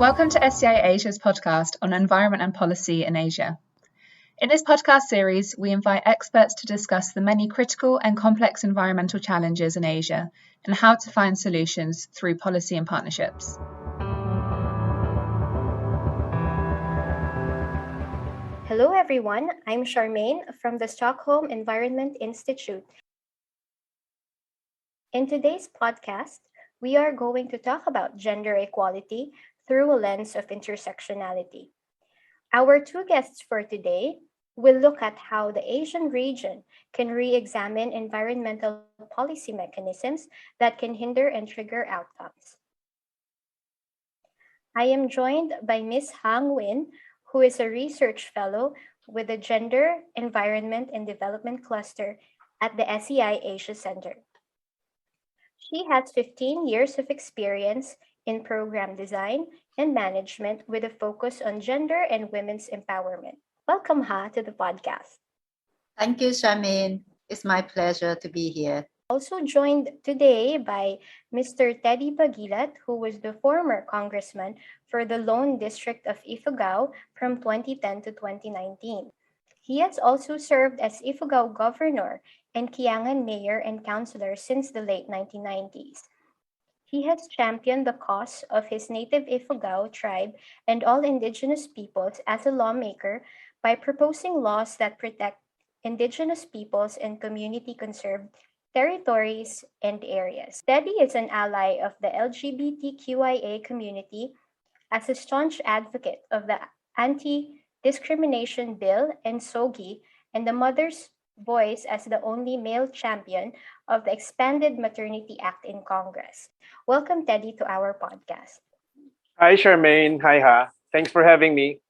Welcome to SEI Asia's podcast on environment and policy in Asia. In this podcast series, we invite experts to discuss the many critical and complex environmental challenges in Asia and how to find solutions through policy and partnerships. Hello everyone, I'm Charmaine from the Stockholm Environment Institute. In today's podcast, we are going to talk about gender equality through a lens of intersectionality. Our two guests for today will look at how the Asian region can re-examine environmental policy mechanisms that can hinder and trigger outcomes. I am joined by Ms. Ha Nguyen, who is a research fellow with the Gender, Environment, and Development Cluster at the SEI Asia Center. She has 15 years of experience in program design and management with a focus on gender and women's empowerment. Welcome, Ha, to the podcast. Thank you, Charmaine. It's my pleasure to be here. Also joined today by Mr. Teddy Baguilat, who was the former congressman for the Lone District of Ifugao from 2010 to 2019. He has also served as Ifugao governor and Kiangan mayor and councilor since the late 1990s. He has championed the cause of his native Ifugao tribe and all indigenous peoples as a lawmaker by proposing laws that protect indigenous peoples and community-conserved territories and areas. Teddy is an ally of the LGBTQIA community as a staunch advocate of the Anti-Discrimination Bill and SOGI and the Mother's Voice as the only male champion of the Expanded Maternity Act in Congress. Welcome, Teddy, to our podcast. Hi, Charmaine. Hi, Ha. Thanks for having me.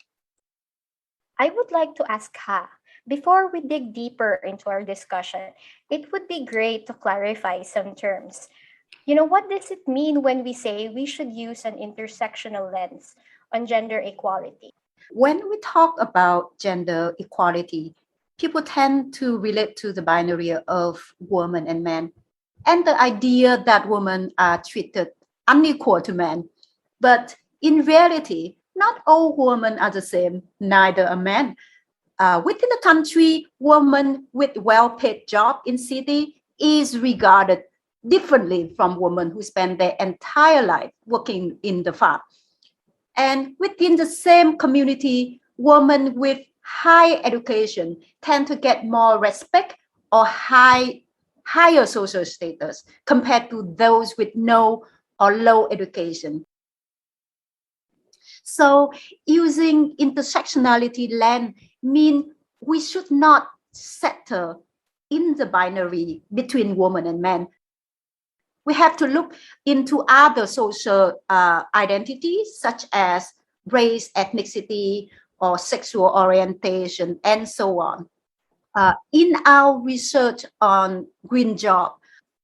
I would like to ask Ha, before we dig deeper into our discussion, it would be great to clarify some terms. What does it mean when we say we should use an intersectional lens on gender equality? When we talk about gender equality, people tend to relate to the binary of woman and man, and the idea that women are treated unequal to men. But in reality, not all women are the same, neither are men. Within the country, women with well-paid job in city is regarded differently from women who spend their entire life working in the farm. And within the same community, women with high education tend to get more respect or higher social status compared to those with no or low education. So using intersectionality lens means we should not settle in the binary between women and men. We have to look into other social identities such as race, ethnicity, or sexual orientation, and so on. In our research on green job,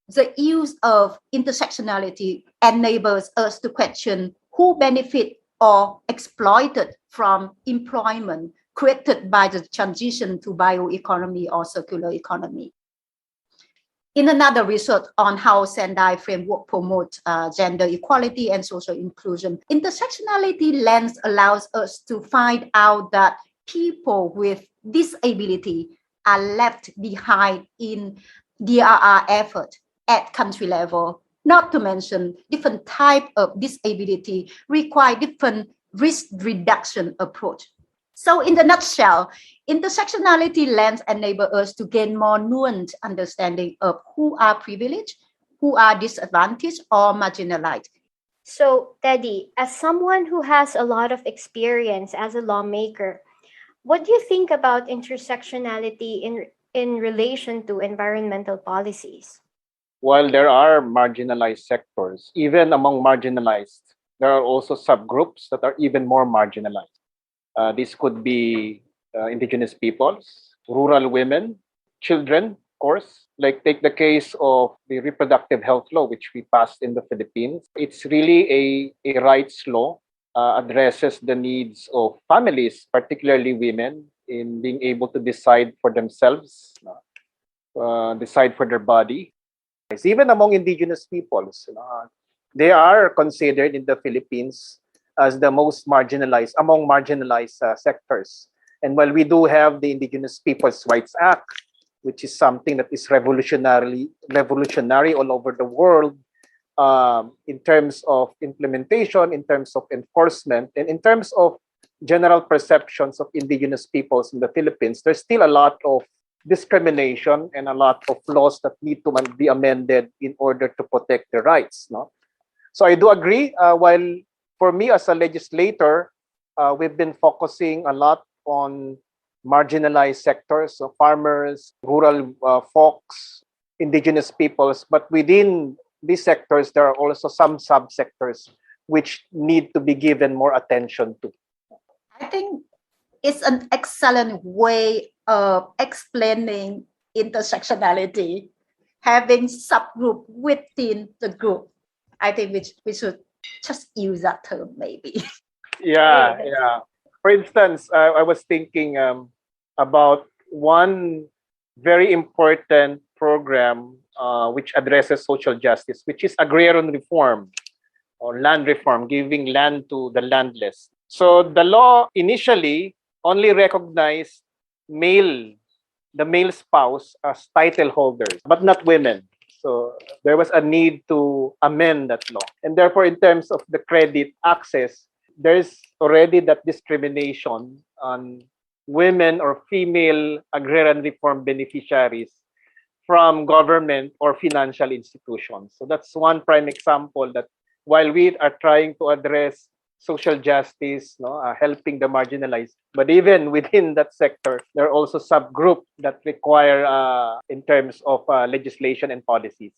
the use of intersectionality enables us to question who benefit or exploited from employment created by the transition to bioeconomy or circular economy. In another research on how Sendai framework promotes gender equality and social inclusion, intersectionality lens allows us to find out that people with disability are left behind in DRR effort at country level. Not to mention, different type of disability require different risk reduction approach. So in the nutshell, intersectionality lens enable us to gain more nuanced understanding of who are privileged, who are disadvantaged or marginalized. So, Teddy, as someone who has a lot of experience as a lawmaker, what do you think about intersectionality in relation to environmental policies? While there are marginalized sectors, even among marginalized, there are also subgroups that are even more marginalized. This could be indigenous peoples, rural women, children, of course. Like take the case of the reproductive health law, which we passed in the Philippines. It's really a rights law, addresses the needs of families, particularly women, in being able to decide for themselves, decide for their body. Even among indigenous peoples, they are considered in the Philippines as the most marginalized among marginalized sectors. And while we do have the Indigenous Peoples' Rights Act, which is something that is revolutionary all over the world, in terms of implementation, in terms of enforcement, and in terms of general perceptions of Indigenous peoples in the Philippines, there's still a lot of discrimination and a lot of laws that need to be amended in order to protect their rights. No? So I do agree. While for me as a legislator, we've been focusing a lot on marginalized sectors, so farmers, rural folks, Indigenous peoples, but within these sectors, there are also some subsectors which need to be given more attention to. I think it's an excellent way of explaining intersectionality, having subgroup within the group. I think we should just use that term maybe. Yeah. For instance, I was thinking about one very important program which addresses social justice, which is agrarian reform or land reform, giving land to the landless. So the law initially only recognized the male spouse as title holders, but not women. So there was a need to amend that law. And therefore, in terms of the credit access, there's already that discrimination on women or female agrarian reform beneficiaries from government or financial institutions. So that's one prime example that while we are trying to address social justice, helping the marginalized, but even within that sector, there are also subgroups that require in terms of legislation and policies.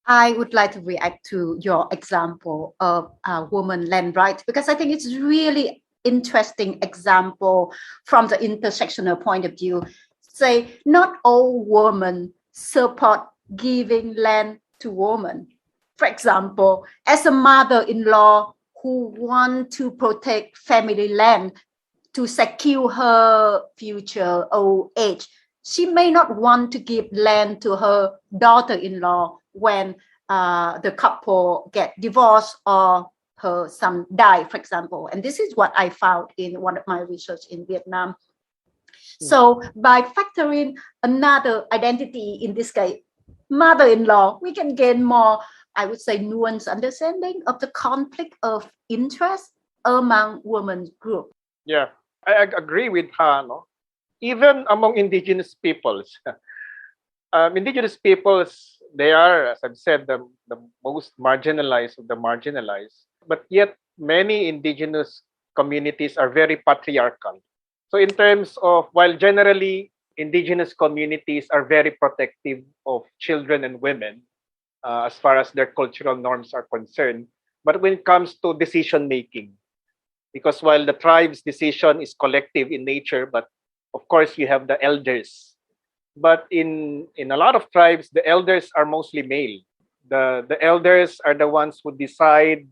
I would like to react to your example of women land rights, because I think it's really interesting example from the intersectional point of view. Say, not all women support giving land to women. For example, as a mother-in-law who want to protect family land to secure her future old age, she may not want to give land to her daughter-in-law when the couple get divorced or her son die, for example. And this is what I found in one of my research in Vietnam. So by factoring another identity, in this case, mother-in-law, we can gain more, I would say, nuanced understanding of the conflict of interest among women's group. Yeah, I agree with Ha. No? Even among Indigenous peoples, Indigenous peoples, they are, as I've said, the most marginalized of the marginalized. But yet, many Indigenous communities are very patriarchal. So in terms of, while generally Indigenous communities are very protective of children and women, as far as their cultural norms are concerned, but when it comes to decision making, because while the tribe's decision is collective in nature, but of course you have the elders. But in a lot of tribes, the elders are mostly male. The elders are the ones who decide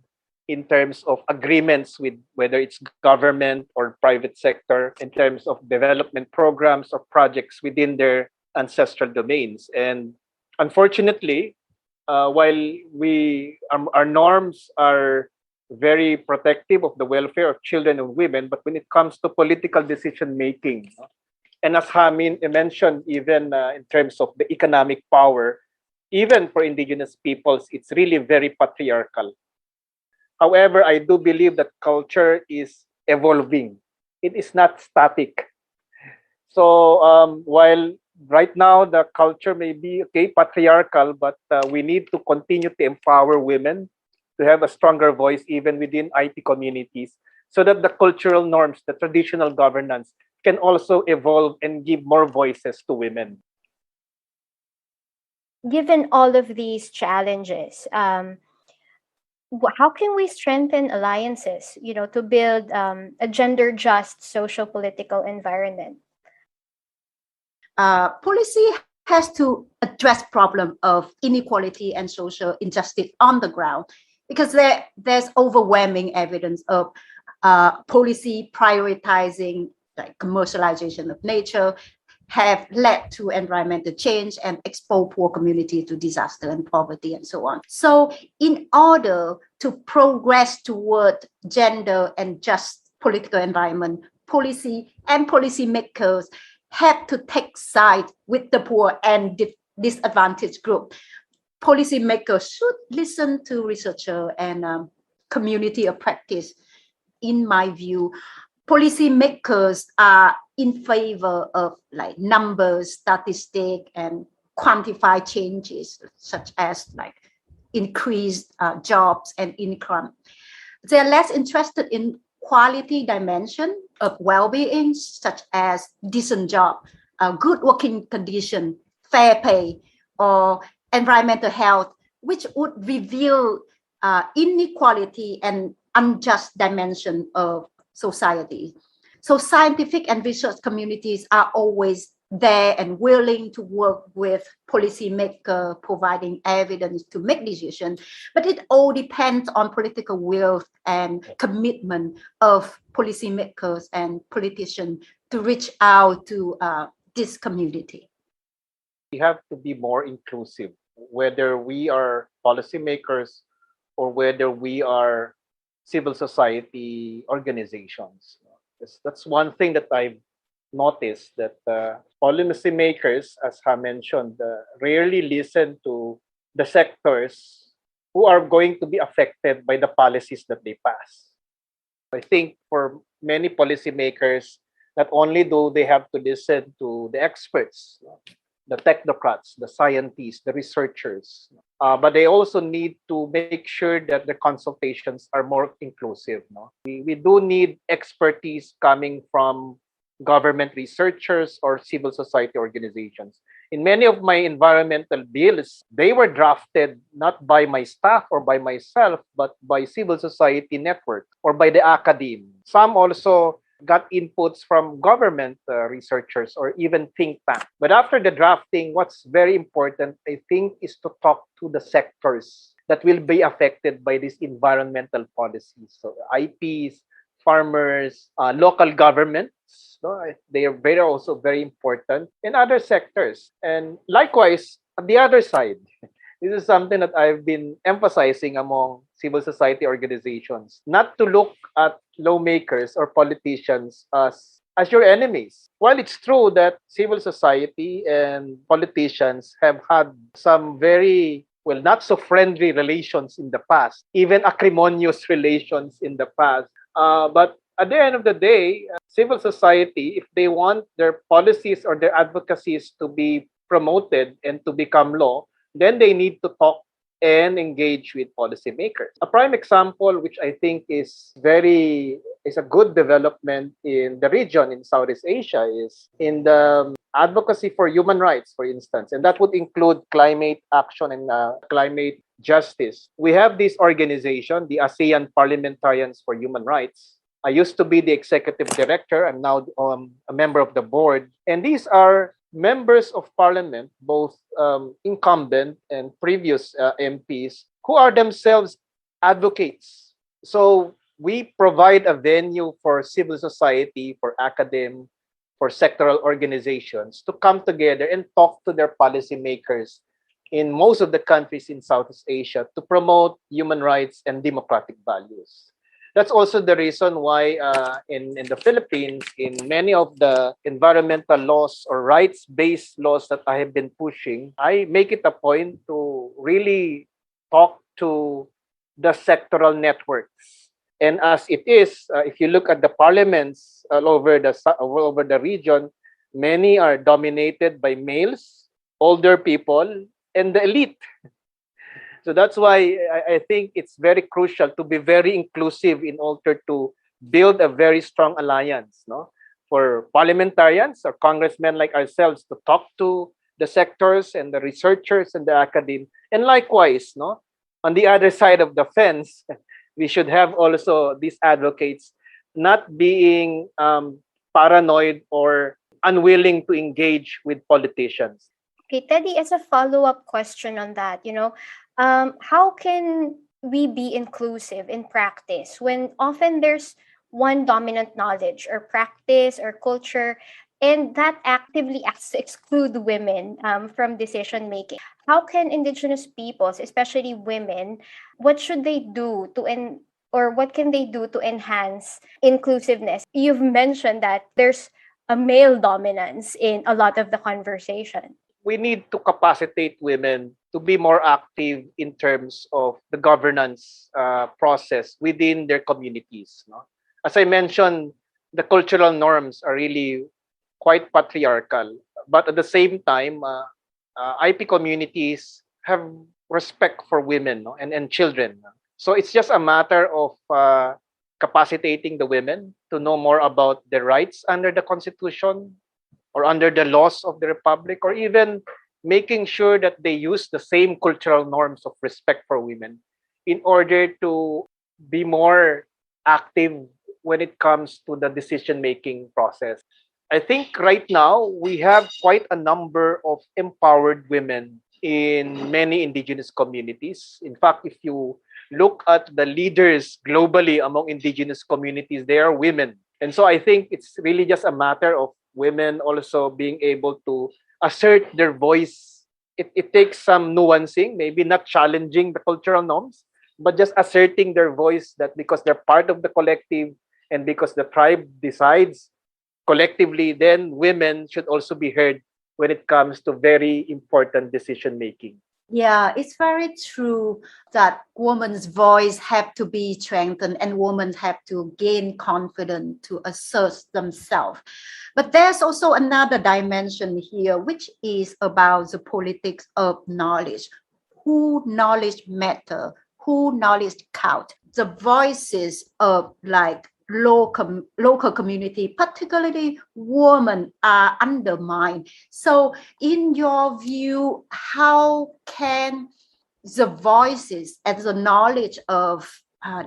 in terms of agreements with whether it's government or private sector, in terms of development programs or projects within their ancestral domains. And unfortunately, while our norms are very protective of the welfare of children and women, but when it comes to political decision making, and as Ha mentioned, even in terms of the economic power, even for Indigenous peoples, it's really very patriarchal. However, I do believe that culture is evolving. It is not static. So while right now the culture may be patriarchal, but we need to continue to empower women to have a stronger voice even within IT communities, so that the cultural norms, the traditional governance can also evolve and give more voices to women. Given all of these challenges, how can we strengthen alliances, to build a gender-just social political environment? Policy has to address problem of inequality and social injustice on the ground, because there's overwhelming evidence of policy prioritizing like commercialization of nature, have led to environmental change and expose poor communities to disaster and poverty and so on. So in order to progress toward gender and just political environment, policy and policymakers have to take sides with the poor and disadvantaged group. Policymakers should listen to researchers and community of practice. In my view, policymakers are in favor of like numbers, statistics, and quantify changes such as like increased jobs and income. They're less interested in quality dimension of well-being, such as decent job, good working condition, fair pay, or environmental health, which would reveal inequality and unjust dimension of society. So scientific and research communities are always there and willing to work with policymakers, providing evidence to make decisions. But it all depends on political will and commitment of policymakers and politicians to reach out to this community. We have to be more inclusive, whether we are policymakers or whether we are civil society organizations. That's one thing that I've noticed, that policymakers, as Ha mentioned, rarely listen to the sectors who are going to be affected by the policies that they pass. I think for many policymakers, not only do they have to listen to the experts, the technocrats, the scientists, the researchers, but they also need to make sure that the consultations are more inclusive. We do need expertise coming from government researchers or civil society organizations. In many of my environmental bills, they were drafted not by my staff or by myself, but by civil society network or by the academe. Some also got inputs from government researchers or even think tank. But after the drafting, what's very important, I think, is to talk to the sectors that will be affected by these environmental policies. So IPs, farmers, local governments, they are also very important, in other sectors. And likewise, on the other side, this is something that I've been emphasizing among civil society organizations, not to look at lawmakers or politicians as your enemies. While it's true that civil society and politicians have had some very, well, not so friendly relations in the past, even acrimonious relations in the past. But at the end of the day, civil society, if they want their policies or their advocacies to be promoted and to become law, then they need to talk and engage with policymakers. A prime example, which I think is a good development in the region in Southeast Asia, is in the advocacy for human rights, for instance, and that would include climate action and climate justice. We have this organization, the ASEAN Parliamentarians for Human Rights. I used to be the executive director. I'm now a member of the board. And these are members of parliament, both incumbent and previous MPs, who are themselves advocates. So we provide a venue for civil society, for academe, for sectoral organizations to come together and talk to their policymakers in most of the countries in Southeast Asia to promote human rights and democratic values. That's also the reason why in the Philippines, in many of the environmental laws or rights-based laws that I have been pushing, I make it a point to really talk to the sectoral networks. And as it is, if you look at the parliaments all over the region, many are dominated by males, older people, and the elite. So that's why I think it's very crucial to be very inclusive in order to build a very strong alliance, for parliamentarians or congressmen like ourselves to talk to the sectors and the researchers and the academe. And likewise, on the other side of the fence, we should have also these advocates not being paranoid or unwilling to engage with politicians. Okay, Teddy, as a follow-up question on that, how can we be inclusive in practice when often there's one dominant knowledge or practice or culture and that actively exclude women from decision making. How can Indigenous peoples, especially women, what should they do or what can they do to enhance inclusiveness? You've mentioned that there's a male dominance in a lot of the conversation. We need to capacitate women to be more active in terms of the governance process within their communities. No? As I mentioned, the cultural norms are really quite patriarchal, but at the same time, IP communities have respect for women, no? and children. So it's just a matter of capacitating the women to know more about their rights under the Constitution or under the laws of the Republic, or even making sure that they use the same cultural norms of respect for women in order to be more active when it comes to the decision-making process. I think right now we have quite a number of empowered women in many indigenous communities. In fact, if you look at the leaders globally among indigenous communities, they are women. And so I think it's really just a matter of women also being able to assert their voice. It takes some nuancing, maybe not challenging the cultural norms, but just asserting their voice, that because they're part of the collective and because the tribe decides collectively, then women should also be heard when it comes to very important decision making. Yeah, it's very true that women's voice have to be strengthened and women have to gain confidence to assert themselves. But there's also another dimension here, which is about the politics of knowledge. Who knowledge matter? Who knowledge count? The voices of local community, particularly women, are undermined. So in your view, how can the voices and the knowledge of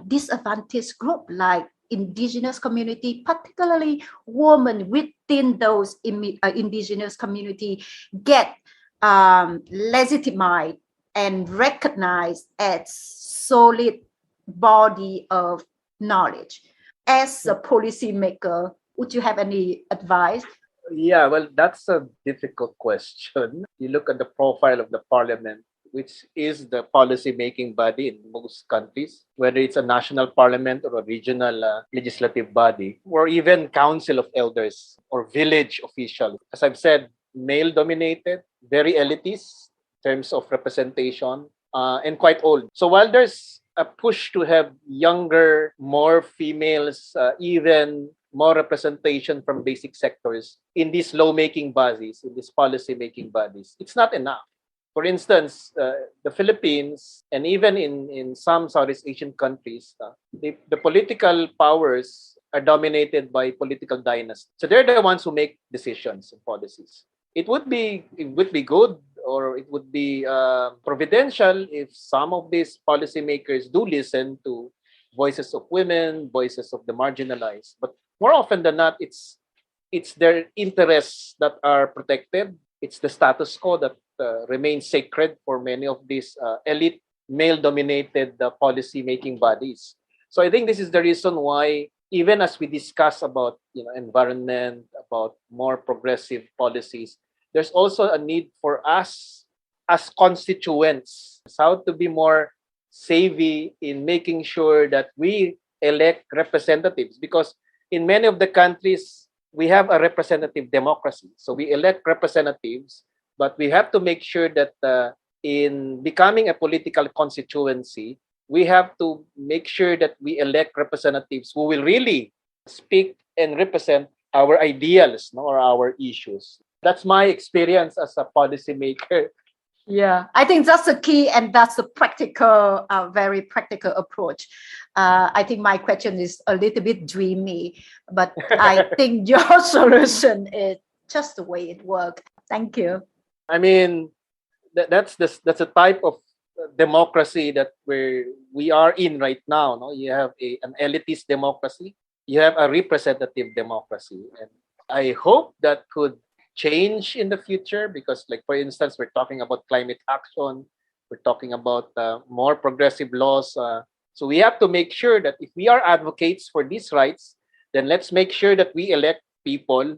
disadvantaged group like indigenous community, particularly women within those indigenous community, get legitimized and recognized as solid body of knowledge? As a policymaker, would you have any advice? Yeah, well, that's a difficult question. You look at the profile of the parliament, which is the policy-making body in most countries, whether it's a national parliament or a regional legislative body, or even council of elders or village official. As I've said, male-dominated, very elitist in terms of representation, and quite old. So while there's a push to have younger, more females, even more representation from basic sectors in these law-making bodies, in these policy-making bodies, it's not enough. For instance, the Philippines and even in some Southeast Asian countries, the political powers are dominated by political dynasties. So they're the ones who make decisions and policies. It would be good, or it would be providential if some of these policymakers do listen to voices of women, voices of the marginalized. But more often than not, it's their interests that are protected. It's the status quo that remains sacred for many of these elite male-dominated policy-making bodies. So I think this is the reason why, even as we discuss about environment, about more progressive policies, there's also a need for us as constituents how to be more savvy in making sure that we elect representatives, because in many of the countries we have a representative democracy. So we elect representatives, but we have to make sure that in becoming a political constituency, we have to make sure that we elect representatives who will really speak and represent our ideals, or our issues. That's my experience as a policymaker. Yeah, I think that's the key, and that's a practical, very practical approach. I think my question is a little bit dreamy, but I think your solution is just the way it works. Thank you. I mean, that's a type of democracy that we are in right now. No, you have an elitist democracy, you have a representative democracy, and I hope that could change in the future, because, like, for instance, we're talking about climate action, we're talking about more progressive laws. So we have to make sure that if we are advocates for these rights, then let's make sure that we elect people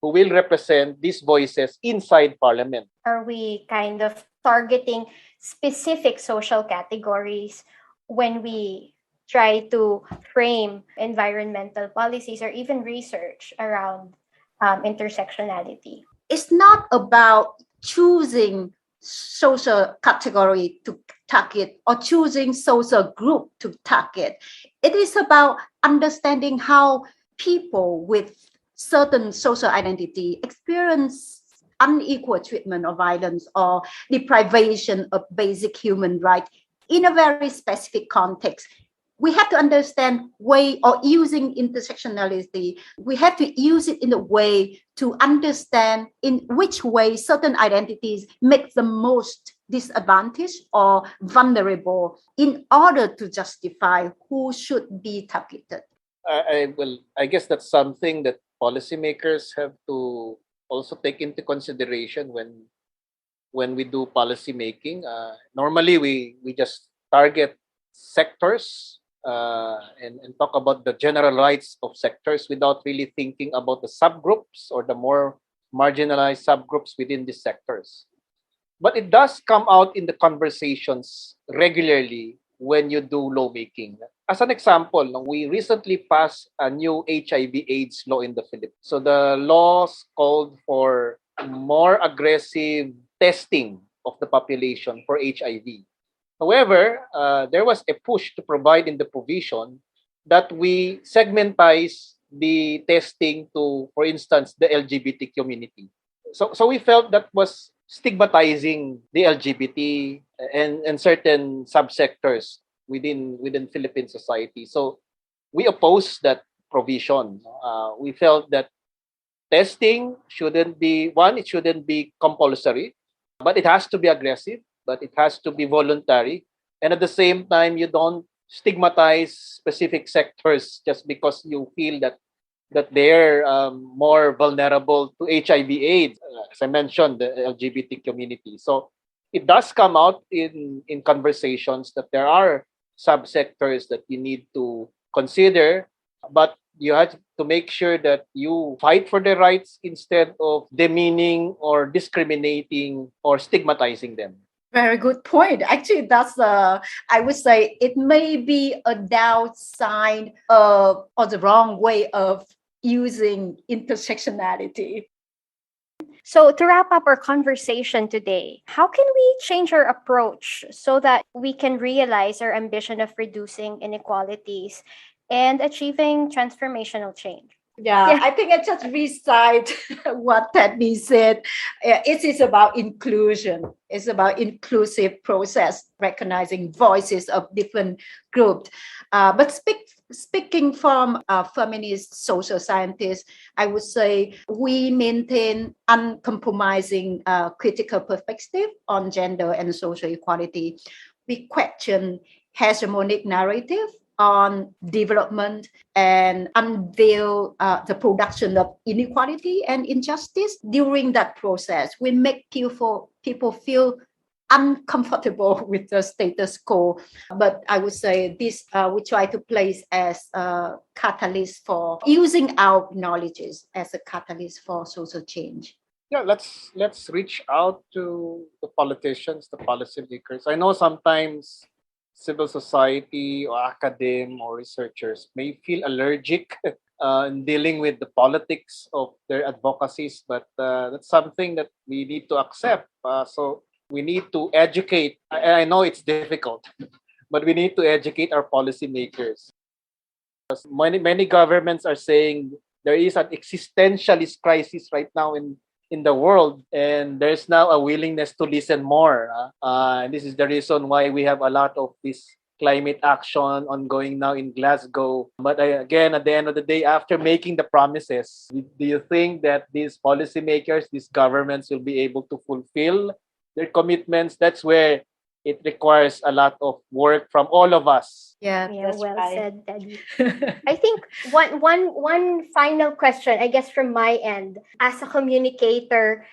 who will represent these voices inside Parliament. Are we kind of targeting specific social categories when we try to frame environmental policies or even research around intersectionality? It's not about choosing social category to target or choosing social group to target. It is about understanding how people with certain social identity experience unequal treatment or violence or deprivation of basic human rights in a very specific context. We have to understand way or using intersectionality. We have to use it in a way to understand in which way certain identities make the most disadvantaged or vulnerable in order to justify who should be targeted. I guess that's something that policymakers have to also take into consideration when we do policy making. Normally, we just target sectors and talk about the general rights of sectors without really thinking about the subgroups or the more marginalized subgroups within these sectors. But it does come out in the conversations regularly when you do lawmaking. As an example, we recently passed a new HIV/AIDS law in the Philippines. So the laws called for more aggressive testing of the population for HIV. However, there was a push to provide in the provision that we segmentize the testing to, for instance, the LGBT community. So we felt that was stigmatizing the LGBT and certain subsectors within Philippine society. So we opposed that provision. We felt that testing shouldn't be it shouldn't be compulsory, but it has to be aggressive, but it has to be voluntary. And at the same time, you don't stigmatize specific sectors just because you feel that they're more vulnerable to HIV/AIDS, as I mentioned, the LGBT community. So it does come out in conversations that there are subsectors that you need to consider, but you have to make sure that you fight for their rights instead of demeaning or discriminating or stigmatizing them. Very good point. Actually, that's I would say it may be a downside of or the wrong way of using intersectionality. So to wrap up our conversation today, how can we change our approach so that we can realize our ambition of reducing inequalities and achieving transformational change? Yeah, I think I just recite what Teddy said. It is about inclusion. It's about inclusive process, recognizing voices of different groups. But speaking from a feminist social scientist, I would say we maintain uncompromising critical perspective on gender and social equality. We question hegemonic narrative on development and unveil the production of inequality and injustice. During that process, we make people feel uncomfortable with the status quo. But I would say this we try to place as a catalyst for using our knowledges as a catalyst for social change. Yeah, let's reach out to the politicians, the policymakers. I know sometimes civil society or academe or researchers may feel allergic in dealing with the politics of their advocacies, but that's something that we need to accept. So we need to educate. I know it's difficult, but we need to educate our policymakers. Many governments are saying there is an existentialist crisis right now in the world, and there's now a willingness to listen more. And this is the reason why we have a lot of this climate action ongoing now in Glasgow. But again, at the end of the day, after making the promises, do you think that these policymakers, these governments will be able to fulfill their commitments? That's where it requires a lot of work from all of us. Yeah, well said, Teddy. I think one final question, I guess, from my end, as a communicator,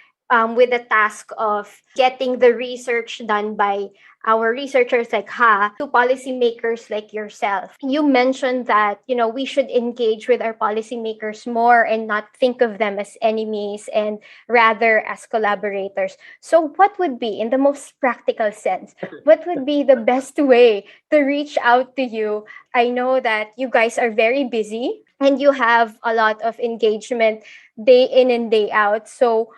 with the task of getting the research done by our researchers like Ha to policymakers like yourself. You mentioned that, we should engage with our policymakers more and not think of them as enemies and rather as collaborators. So what would be, in the most practical sense, what would be the best way to reach out to you? I know that you guys are very busy and you have a lot of engagement day in and day out. So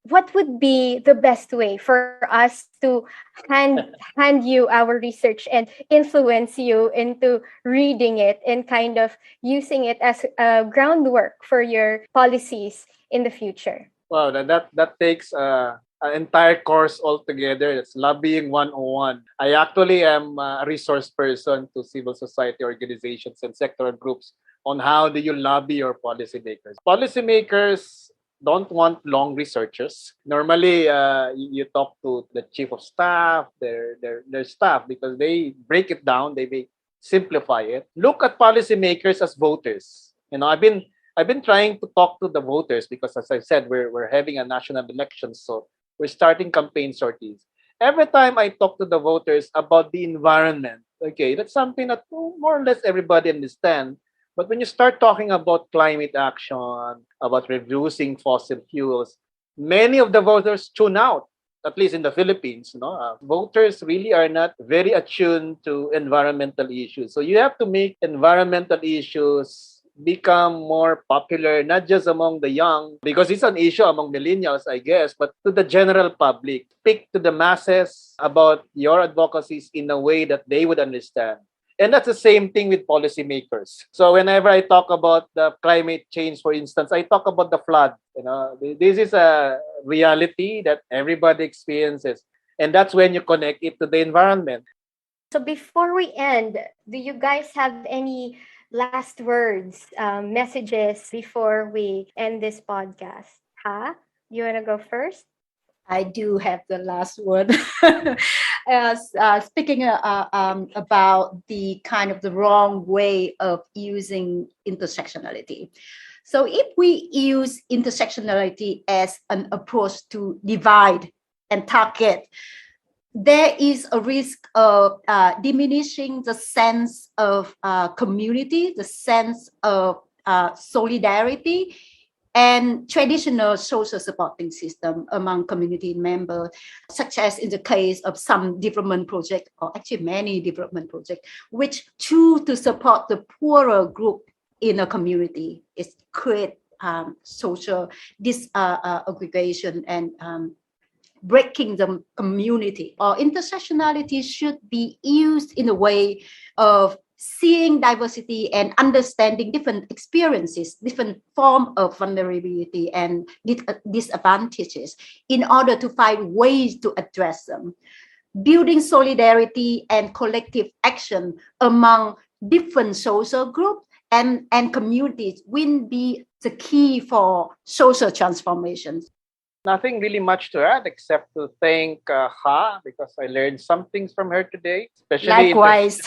what would be the best way for us to hand you our research and influence you into reading it and kind of using it as a groundwork for your policies in the future? Wow, that takes an entire course altogether. That's lobbying 101. I actually am a resource person to civil society organizations and sectoral groups on how do you lobby your policymakers. Policymakers don't want long researchers. Normally, you talk to the chief of staff, their staff, because they break it down, they simplify it. Look at policymakers as voters. I've been trying to talk to the voters because, as I said, we're having a national election, so we're starting campaign sorties. Every time I talk to the voters about the environment, okay, that's something that more or less everybody understands. But when you start talking about climate action, about reducing fossil fuels, many of the voters tune out. At least in the Philippines, voters really are not very attuned to environmental issues. So you have to make environmental issues become more popular, not just among the young, because it's an issue among millennials, I guess, but to the general public. Speak to the masses about your advocacies in a way that they would understand. And that's the same thing with policymakers. So whenever I talk about the climate change, for instance, I talk about the flood. This is a reality that everybody experiences. And that's when you connect it to the environment. So before we end, do you guys have any last words, messages before we end this podcast? Ha? You want to go first? I do have the last word. Speaking about the kind of the wrong way of using intersectionality. So if we use intersectionality as an approach to divide and target, there is a risk of diminishing the sense of community, the sense of solidarity, and traditional social supporting system among community members, such as in the case of some development project, or actually many development projects, which choose to support the poorer group in a community. It create social disaggregation and breaking the community. Or intersectionality should be used in a way of seeing diversity and understanding different experiences, different forms of vulnerability and disadvantages in order to find ways to address them. Building solidarity and collective action among different social groups and communities will be the key for social transformations. Nothing really much to add except to thank Ha, because I learned some things from her today, especially likewise.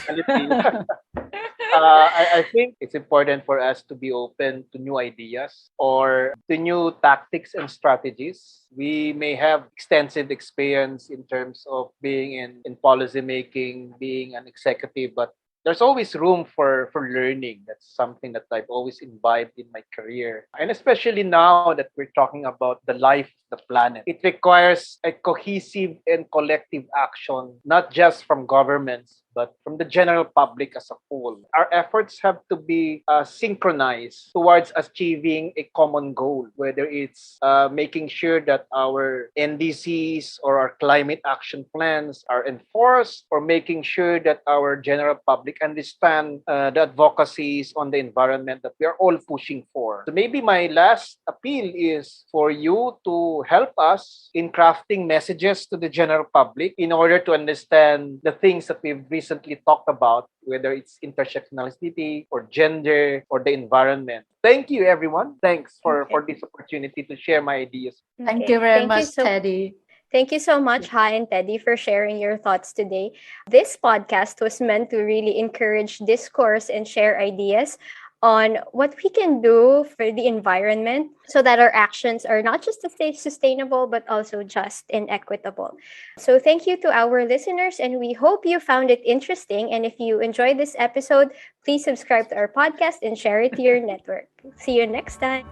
I think it's important for us to be open to new ideas or to new tactics and strategies. We may have extensive experience in terms of being in policy making, being an executive, but there's always room for learning. That's something that I've always imbibed in my career. And especially now that we're talking about the life of the planet, it requires a cohesive and collective action, not just from governments, but from the general public as a whole. Our efforts have to be synchronized towards achieving a common goal, whether it's making sure that our NDCs or our climate action plans are enforced, or making sure that our general public understand the advocacies on the environment that we are all pushing for. So maybe my last appeal is for you to help us in crafting messages to the general public in order to understand the things that we've recently talked about, whether it's intersectionality or gender or the environment. Thank you, everyone. Thanks for this opportunity to share my ideas. Thank you very much, Teddy. Thank you so much, Ha and Teddy, for sharing your thoughts today. This podcast was meant to really encourage discourse and share ideas on what we can do for the environment so that our actions are not just to stay sustainable, but also just and equitable. So thank you to our listeners, and we hope you found it interesting. And if you enjoyed this episode, please subscribe to our podcast and share it to your network. See you next time.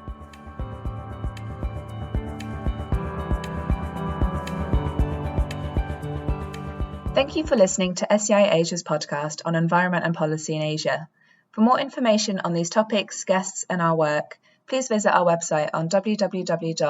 Thank you for listening to SEI Asia's podcast on environment and policy in Asia. For more information on these topics, guests, and our work, please visit our website on www.sei.org.